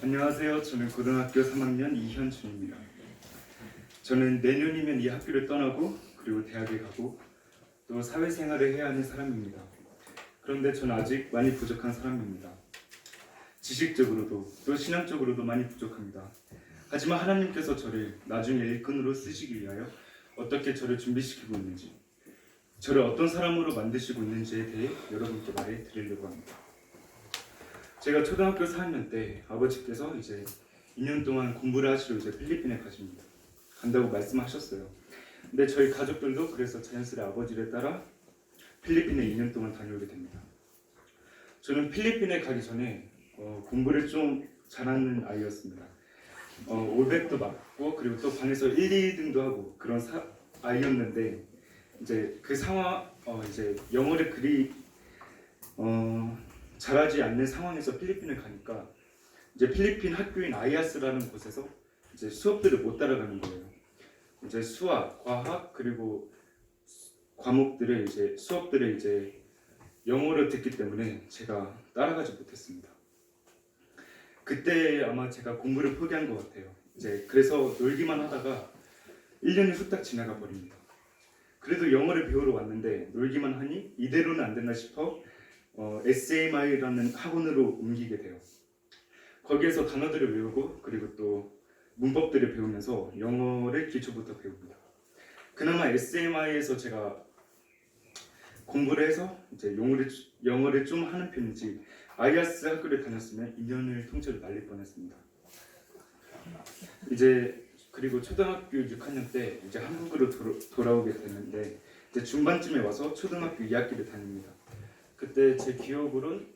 안녕하세요. 저는 고등학교 3학년 이현준입니다. 저는 내년이면 이 학교를 떠나고 그리고 대학에 가고 또 사회생활을 해야 하는 사람입니다. 그런데 저는 아직 많이 부족한 사람입니다. 지식적으로도 또 신앙적으로도 많이 부족합니다. 하지만 하나님께서 저를 나중에 일꾼으로 쓰시기 위하여 어떻게 저를 준비시키고 있는지, 저를 어떤 사람으로 만드시고 있는지에 대해 여러분께 말해 드리려고 합니다. 제가 초등학교 4학년 때 아버지께서 이제 2년 동안 공부를 하시러 이제 필리핀에 간다고 말씀하셨어요. 근데 저희 가족들도 그래서 자연스레 아버지를 따라 필리핀에 2년 동안 다녀오게 됩니다. 저는 필리핀에 가기 전에 공부를 좀 잘하는 아이였습니다. 올백도 맞고 그리고 또 반에서 1, 2등도 하고 그런 아이였는데 이제 그 상황 이제 영어를 그리 잘하지 않는 상황에서 필리핀을 가니까 이제 필리핀 학교인 아이아스라는 곳에서 이제 수업들을 못 따라가는 거예요. 이제 수학, 과학 그리고 과목들을 이제 수업들을 이제 영어로 듣기 때문에 제가 따라가지 못했습니다. 그때 아마 제가 공부를 포기한 것 같아요. 이제 그래서 놀기만 하다가 1년이 후딱 지나가 버립니다. 그래도 영어를 배우러 왔는데 놀기만 하니 이대로는 안 된다 싶어 SMI라는 학원으로 옮기게 돼요. 거기에서 단어들을 외우고 그리고 또 문법들을 배우면서 영어를 기초부터 배웁니다. 그나마 SMI에서 제가 공부를 해서 이제 영어를 좀 하는 편이지 아이아스 학교를 다녔으면 2년을 통째로 날릴 뻔했습니다. 이제 그리고 초등학교 6학년 때 이제 한국으로 돌아오게 되는데 이제 중반쯤에 와서 초등학교 2학기를 다닙니다. 그때 제 기억으로는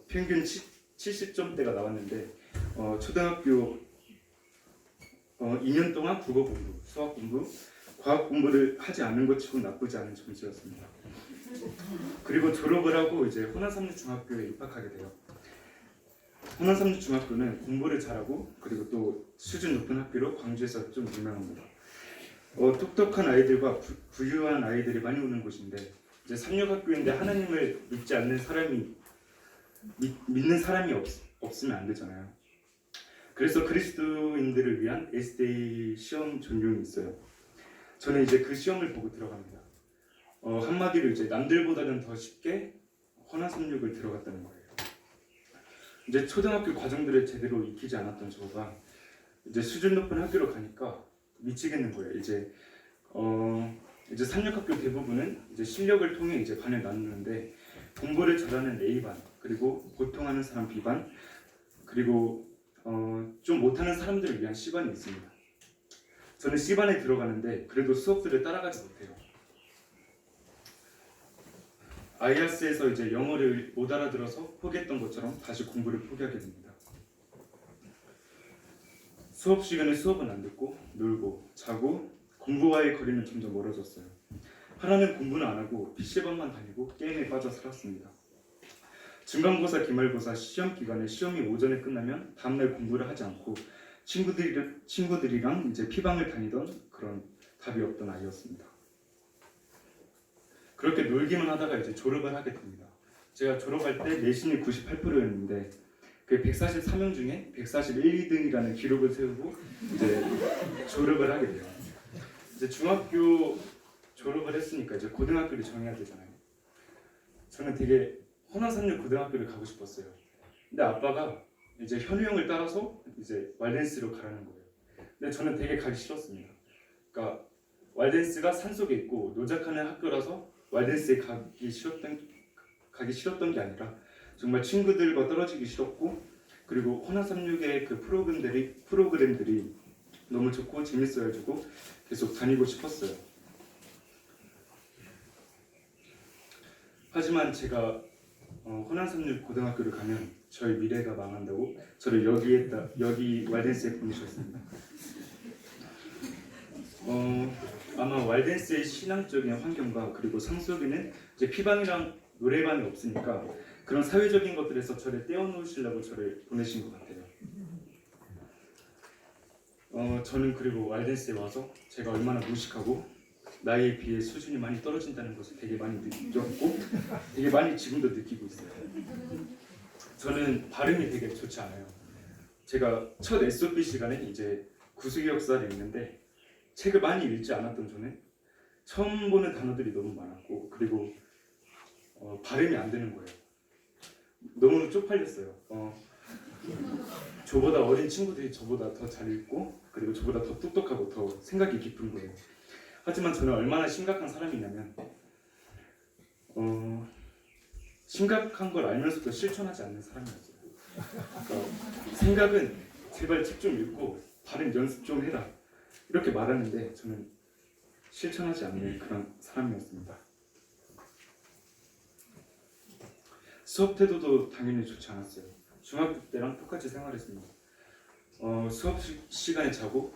평균 70점대가 나왔는데 초등학교 2년 동안 국어 공부, 수학 공부, 과학 공부를 하지 않은 것 치고 나쁘지 않은 점수였습니다. 그리고 졸업을 하고 이제 호남삼류중학교에 입학하게 돼요. 호남삼류중학교는 공부를 잘하고 그리고 또 수준 높은 학교로 광주에서 좀 유명합니다. 똑똑한 아이들과 부유한 아이들이 많이 오는 곳인데 이제 삼육학교인데 하나님을 믿지 않는 사람이 믿는 사람이 없으면 안 되잖아요. 그래서 그리스도인들을 위한 에스데이 시험 전형이 있어요. 저는 이제 그 시험을 보고 들어갑니다. 한마디로 이제 남들보다는 더 쉽게 호남삼육을 들어갔다는 거예요. 이제 초등학교 과정들을 제대로 익히지 않았던 저가 이제 수준 높은 학교로 가니까 미치겠는 거예요. 이제 삼육학교 대부분은 이제 실력을 통해 이제 반을 나누는데 공부를 잘하는 A반 그리고 보통하는 사람 B반 그리고 좀 못하는 사람들을 위한 C반이 있습니다. 저는 C반에 들어가는데 그래도 수업들을 따라가지 못해요. 아이아스에서 이제 영어를 못 알아들어서 포기했던 것처럼 다시 공부를 포기하게 됩니다. 수업 시간에 수업은 안 듣고 놀고 자고 공부와의 거리는 점점 멀어졌어요. 하나는 공부는 안 하고 PC방만 다니고 게임에 빠져 살았습니다. 중간고사, 기말고사 시험 기간에 시험이 오전에 끝나면 다음날 공부를 하지 않고 친구들이랑 이제 피방을 다니던 그런 답이 없던 아이였습니다. 그렇게 놀기만 하다가 이제 졸업을 하게 됩니다. 제가 졸업할 때 내신이 98%였는데 그 143명 중에 141, 2등이라는 기록을 세우고 이제 졸업을 하게 돼요. 이제 중학교 졸업을 했으니까 이제 고등학교를 정해야 되잖아요. 저는 되게 호남삼육 고등학교를 가고 싶었어요. 근데 아빠가 이제 현우 형을 따라서 이제 왈덴스로 가라는 거예요. 근데 저는 되게 가기 싫었습니다. 그러니까 왈덴스가 산속에 있고 노작하는 학교라서 왈덴스에 가기 싫었던 게 아니라 정말 친구들과 떨어지기 싫었고 그리고 호남삼육의 그 프로그램들이 너무 좋고 재밌어가지고 계속 다니고 싶었어요. 하지만 제가 호남삼육 고등학교를 가면 저의 미래가 망한다고 저를 여기 왈덴스에 보내셨습니다. 아마 왈덴스의 신앙적인 환경과 그리고 상속에는 이제 피방이랑 노래방이 없으니까 그런 사회적인 것들에서 저를 떼어놓으시려고 저를 보내신 것 같아요. 저는 그리고 왈덴스에 와서 제가 얼마나 무식하고 나이에 비해 수준이 많이 떨어진다는 것을 되게 많이 느꼈고 되게 많이 지금도 느끼고 있어요. 저는 발음이 되게 좋지 않아요. 제가 첫 SOP 시간에 이제 구수기 역사를 읽는데 책을 많이 읽지 않았던 저는 처음 보는 단어들이 너무 많았고 그리고 발음이 안 되는 거예요. 너무 쪽팔렸어요. 저보다 어린 친구들이 저보다 더 잘 읽고 그리고 저보다 더 똑똑하고 더 생각이 깊은 거예요. 하지만 저는 얼마나 심각한 사람이냐면 심각한 걸 알면서도 실천하지 않는 사람이었어요. 생각은 제발 책 좀 읽고 발음 연습 좀 해라 이렇게 말하는데 저는 실천하지 않는 그런 사람이었습니다. 수업 태도도 당연히 좋지 않았어요. 중학교 때랑 똑같이 생활했습니다. 수업 시간에 자고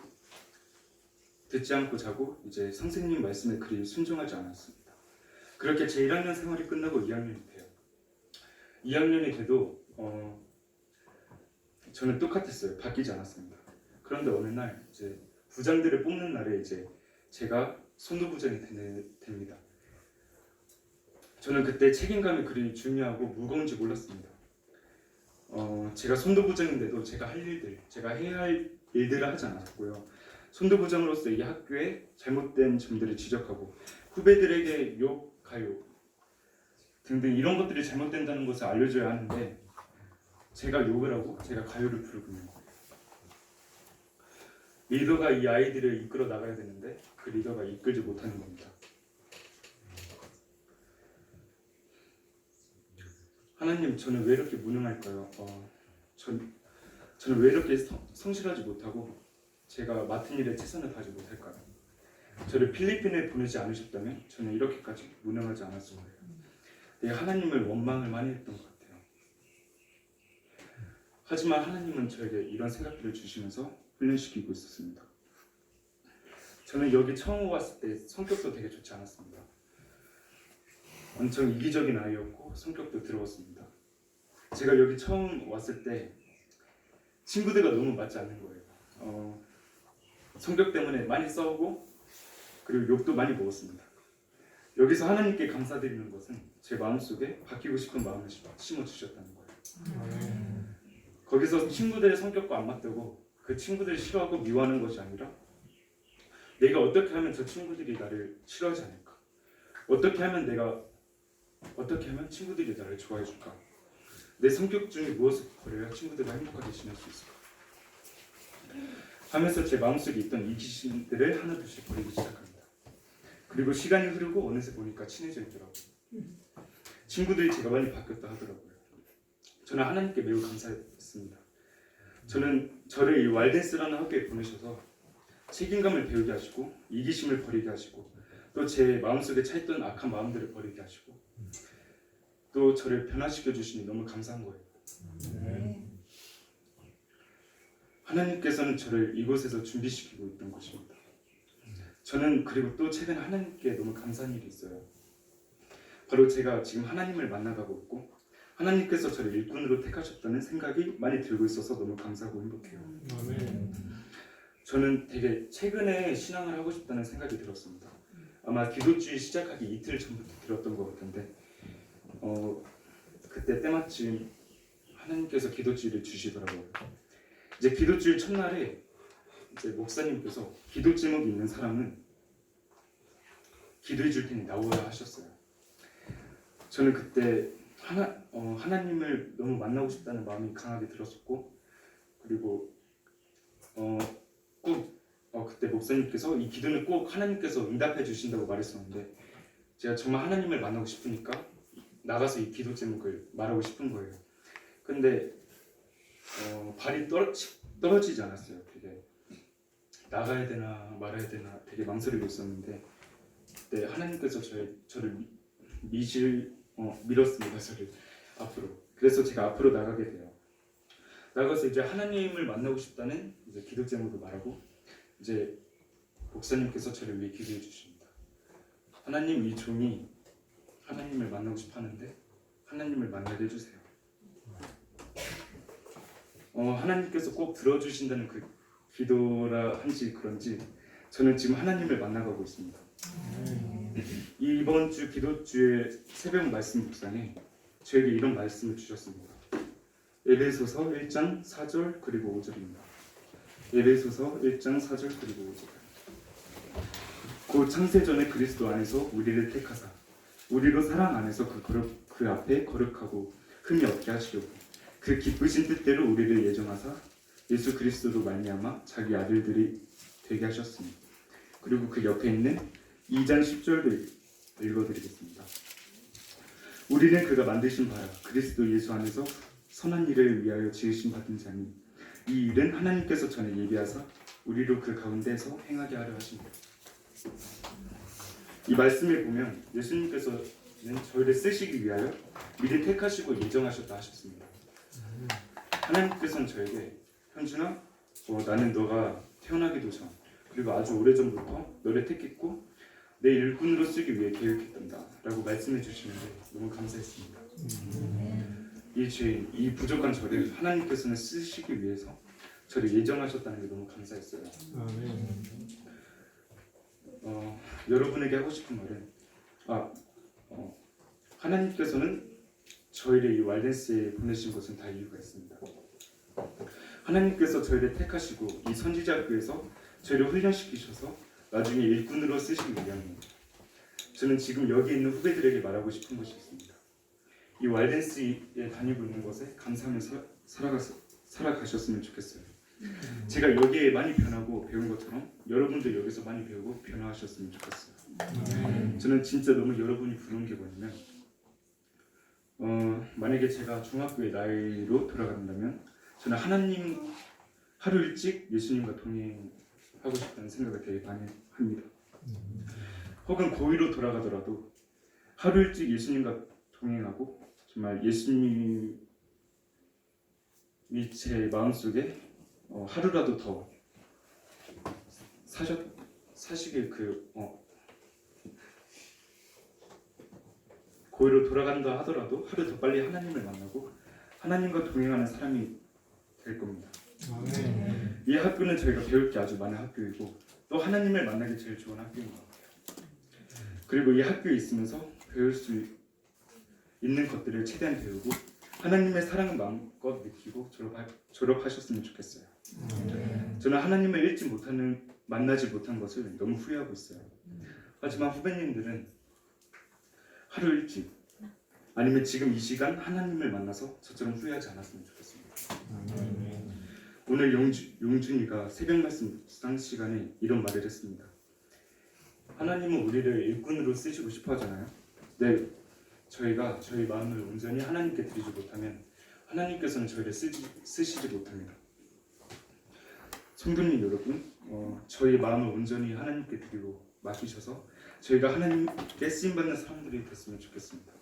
듣지 않고 자고 이제 선생님 말씀에 그리 순종하지 않았습니다. 그렇게 제 1학년 생활이 끝나고 2학년이 돼요. 2학년이 돼도 저는 똑같았어요. 바뀌지 않았습니다. 그런데 어느 날 이제 부장들을 뽑는 날에 이제 제가 선도부장이 됩니다. 저는 그때 책임감이 그리 중요하고 무거운지 몰랐습니다. 제가 선도부장인데도 제가 해야 할 일들을 하지 않았고요. 선도부장으로서 이 학교에 잘못된 점들을 지적하고 후배들에게 욕, 가요 등등 이런 것들이 잘못된다는 것을 알려줘야 하는데 제가 욕을 하고 제가 가요를 부르군요. 리더가 이 아이들을 이끌어 나가야 되는데 그 리더가 이끌지 못하는 겁니다. 하나님, 저는 왜 이렇게 무능할까요? 저는 왜 이렇게 성실하지 못하고 제가 맡은 일에 최선을 다하지 못할까요? 저를 필리핀에 보내지 않으셨다면 저는 이렇게까지 무능하지 않았을 거예요. 내가 하나님을 원망을 많이 했던 것 같아요. 하지만 하나님은 저에게 이런 생각들을 주시면서 훈련시키고 있었습니다. 저는 여기 처음 왔을 때 성격도 되게 좋지 않았습니다. 엄청 이기적인 아이였고 성격도 더러웠습니다. 제가 여기 처음 왔을 때 친구들과 너무 맞지 않는 거예요. 성격 때문에 많이 싸우고 그리고 욕도 많이 먹었습니다. 여기서 하나님께 감사드리는 것은 제 마음속에 바뀌고 싶은 마음을 심어주셨다는 거예요. 거기서 친구들의 성격과 안 맞다고 그 친구들을 싫어하고 미워하는 것이 아니라 내가 어떻게 하면 저 친구들이 나를 싫어하지 않을까? 어떻게 하면 친구들이 나를 좋아해 줄까? 내 성격 중에 무엇을 버려야 친구들과 행복하게 지낼 수 있을까? 하면서 제 마음속에 있던 이기심들을 하나둘씩 버리기 시작합니다. 그리고 시간이 흐르고 어느새 보니까 친해져 있더라고요. 친구들이 제가 많이 바뀌었다 하더라고요. 저는 하나님께 매우 감사했습니다. 저를 이 왈덴스라는 학교에 보내셔서 책임감을 배우게 하시고 이기심을 버리게 하시고 또 제 마음속에 차있던 악한 마음들을 버리게 하시고 또 저를 변화시켜 주시니 너무 감사한 거예요. 하나님께서는 저를 이곳에서 준비시키고 있던 것입니다. 저는 그리고 또 최근 하나님께 너무 감사한 일이 있어요. 바로 제가 지금 하나님을 만나가고 있고 하나님께서 저를 일꾼으로 택하셨다는 생각이 많이 들고 있어서 너무 감사하고 행복해요. 저는 되게 최근에 신앙을 하고 싶다는 생각이 들었습니다. 아마 기도주의 시작하기 이틀 전부터 들었던 것 같은데 그때 때마침 하나님께서 기도주의를 주시더라고요. 이제 기도주의 첫날에 이제 목사님께서 기도 제목이 있는 사람은 기도해 줄 테니 나오라 하셨어요. 저는 그때 하나님을 너무 만나고 싶다는 마음이 강하게 들었었고 그리고 그때 목사님께서 이 기도는 꼭 하나님께서 응답해 주신다고 말했었는데 제가 정말 하나님을 만나고 싶으니까 나가서 이 기도 제목을 말하고 싶은 거예요. 근데 발이 떨어지지 않았어요. 되게 나가야 되나 말아야 되나 되게 망설이고 있었는데 그때 하나님께서 저를 밀었습니다. 저를 앞으로. 그래서 제가 앞으로 나가게 돼요. 나가서 이제 하나님을 만나고 싶다는 이제 기도 제목을 말하고 이제 목사님께서 저를 위해 기도해 주십니다. 하나님, 이 종이 하나님을 만나고 싶어 하는데 하나님을 만나게 해주세요. 하나님께서 꼭 들어주신다는 그 기도라 한지 그런지 저는 지금 하나님을 만나가고 있습니다. 이번 주 기도주의 새벽 말씀 묵상에 저에게 이런 말씀을 주셨습니다. 에베소서 1장 4절 그리고 5절입니다. 에베소서 1장 4절 그리고 5절. 곧 창세전에 그리스도 안에서 우리를 택하사 우리로 사랑 안에서 그 앞에 거룩하고 흠이 없게 하시려고 그 기쁘신 뜻대로 우리를 예정하사 예수 그리스도로 말미암아 자기 아들들이 되게 하셨으니. 그리고 그 옆에 있는 2장 10절도 읽어드리겠습니다. 우리는 그가 만드신 바라 그리스도 예수 안에서 선한 일을 위하여 지으신 받은 자니 이 일은 하나님께서 전에 예비하사 우리로 그 가운데서 행하게 하려 하십니다. 이 말씀을 보면 예수님께서는 저희를 쓰시기 위하여 미리 택하시고 예정하셨다 하셨습니다. 하나님께서는 저에게 현준아, 나는 너가 태어나기도 전 그리고 아주 오래전부터 너를 택했고 내 일꾼으로 쓰기 위해 계획했단다 라고 말씀해 주시는데 너무 감사했습니다. 이 죄인, 이 부족한 저를 하나님께서는 쓰시기 위해서 저를 예정하셨다는 게 너무 감사했어요. 여러분에게 하고 싶은 말은 하나님께서는 저희를 이 왈덴스에 보내신 것은 다 이유가 있습니다. 하나님께서 저희를 택하시고 이 선지자학교에서 저희를 훈련시키셔서 나중에 일꾼으로 쓰시기 위함입니다. 저는 지금 여기 있는 후배들에게 말하고 싶은 것이 있습니다. 이 왈덴스에 다니고 있는 것에 감사하며 살아가셨으면 좋겠어요. 제가 여기에 많이 변하고 배운 것처럼 여러분도 여기서 많이 배우고 변화하셨으면 좋겠어요. 저는 진짜 너무 여러분이 부러운 게 뭐냐면 만약에 제가 중학교의 나이로 돌아간다면 저는 하루 일찍 예수님과 동행하고 싶다는 생각을 되게 많이 합니다. 혹은 고2로 돌아가더라도 하루 일찍 예수님과 동행하고 정말 예수님이 제 마음속에 하루라도 더 사시길 고2로 돌아간다 하더라도 하루 더 빨리 하나님을 만나고 하나님과 동행하는 사람이 될 겁니다. 이 학교는 저희가 배울 게 아주 많은 학교이고 또 하나님을 만나기 제일 좋은 학교인 것 같아요. 그리고 이 학교에 있으면서 배울 수 있는 것들을 최대한 배우고 하나님의 사랑을 마음껏 느끼고 졸업하셨으면 좋겠어요. 저는 하나님을 만나지 못한 것을 너무 후회하고 있어요. 하지만 후배님들은 하루 일찍 아니면 지금 이 시간 하나님을 만나서 저처럼 후회하지 않았으면 좋겠습니다. 오늘 용준이가 새벽 말씀 묵상 시간에 이런 말을 했습니다. 하나님은 우리를 일꾼으로 쓰시고 싶어 하잖아요. 네, 저희가 저희 마음을 온전히 하나님께 드리지 못하면 하나님께서는 저희를 쓰시지 못합니다. 성도님 여러분, 저희 마음을 온전히 하나님께 드리고 맡기셔서 저희가 하나님께 쓰임받는 사람들이 됐으면 좋겠습니다.